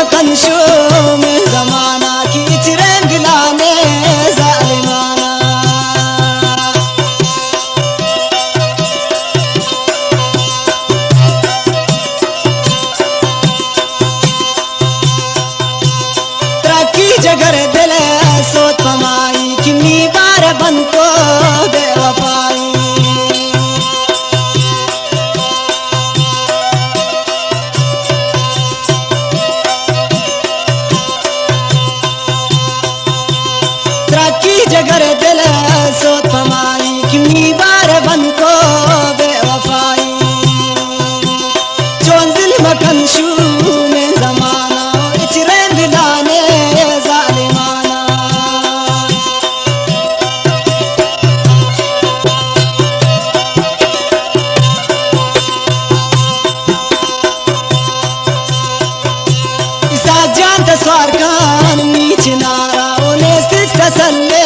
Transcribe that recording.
मकनशो में जमाना की चिरें दिलाने जालिमाना। तरक्की जगर दिल सोच पमाई किन्नी बार बनतो बेवफाई। जगर दिल सोच पमाई किन्नी बार बनतो बेवफाई। चोंजिल मकनशू में जमाना चिरें दिलाने जालिमाना। इसा जान तस्वार कान नीच नारा उन्हें सिस तसल्ले